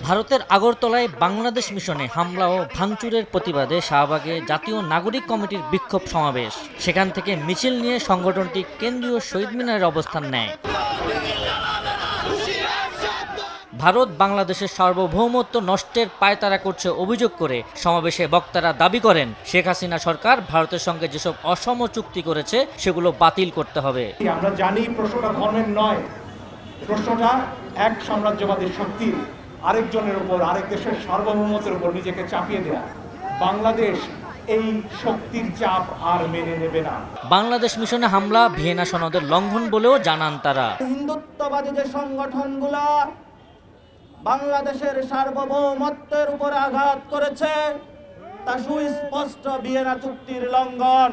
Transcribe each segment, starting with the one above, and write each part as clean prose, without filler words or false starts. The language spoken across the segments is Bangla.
ভারতের আগরতলায় বাংলাদেশ মিশনে হামলা ও ভাঙচুরের প্রতিবাদে শাহবাগে জাতীয় নাগরিক কমিটির বিক্ষোভ সমাবেশ। সেখান থেকে মিছিল নিয়ে সংগঠনটি কেন্দ্রীয় শহীদ মিনারে অবস্থান নেয়। ভারত বাংলাদেশের সার্বভৌমত্ব নষ্টের পায়তারা করছে অভিযোগ করে সমাবেশে বক্তারা দাবি করেন, শেখ হাসিনা সরকার ভারতের সঙ্গে যেসব অসম চুক্তি করেছে সেগুলো বাতিল করতে হবে। আমরা জানি প্রশ্নটা ধর্মের নয়, প্রশ্নটা এক সাম্রাজ্যবাদী শক্তি আরেকজনের উপর, আরেক দেশের সার্বভৌমত্বের উপর নিজেকে চাপিয়ে দেয়া। বাংলাদেশ এই শক্তির চাপ আর মেনে নেবে না। বাংলাদেশ মিশনে হামলা ভিয়েনা সনদের লঙ্ঘন বলেও জানান তারা। হিন্দুত্ববাদী যে সংগঠনগুলো বাংলাদেশের সার্বভৌমত্বের উপর আঘাত করেছে তা সুস্পষ্ট ভিয়েনা চুক্তির লঙ্ঘন।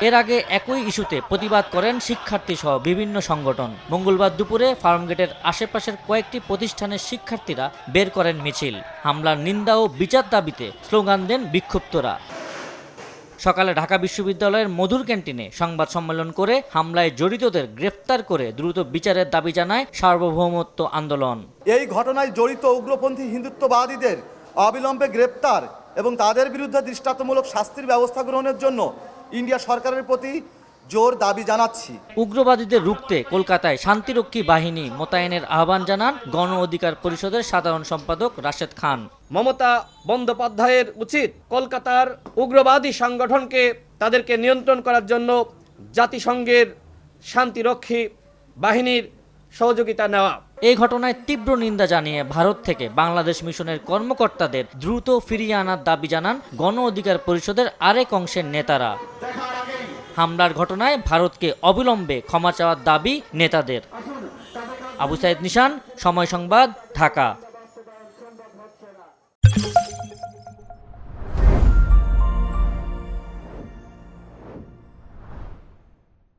এর আগে একই ইস্যুতে প্রতিবাদ করেন শিক্ষার্থী সহ বিভিন্ন সংগঠন। মঙ্গলবার দুপুরে ফার্মগেটের আশেপাশের কয়েকটি প্রতিষ্ঠানের শিক্ষার্থীরা বের করেন মিছিল। হামলার নিন্দা ও বিচার দাবিতে স্লোগান দেন বিক্ষুব্ধরা। সকালে ঢাকা বিশ্ববিদ্যালয়ের মধুর ক্যান্টিনে সংবাদ সম্মেলন করে হামলায় জড়িতদের গ্রেফতার করে দ্রুত বিচারের দাবি জানায় সার্বভৌমত্ব আন্দোলন। এই ঘটনায় জড়িত উগ্রপন্থী হিন্দুত্ববাদীদের অবিলম্বে গ্রেপ্তার এবং তাদের বিরুদ্ধে দৃষ্টান্তমূলক শাস্তির ব্যবস্থা গ্রহণের জন্য ইন্ডিয়া সরকারের প্রতি জোর দাবি জানাচ্ছি। উগ্রবাদীদের রুখতে কলকাতায় শান্তিরক্ষী বাহিনী মোতায়েনের আহ্বান জানান গণ অধিকার পরিষদের সাধারণ সম্পাদক রাশেদ খান। মমতা বন্দ্যোপাধ্যায়ের উচিত কলকাতার উগ্রবাদী সংগঠনকে তাদেরকে নিয়ন্ত্রণ করার জন্য জাতিসংঘের শান্তিরক্ষী বাহিনীর সহযোগিতা নেওয়া। এই ঘটনায় তীব্র নিন্দা জানিয়ে ভারত থেকে বাংলাদেশ মিশনের কর্মকর্তাদের দ্রুত ফিরিয়ে আনার দাবি জানান গণ অধিকার পরিষদের আরেক অংশের নেতারা। হামলার ঘটনায় ভারতকে অবিলম্বে ক্ষমা চাওয়ার দাবি নেতাদের। আবু সাইদ নিশান, সময় সংবাদ, ঢাকা।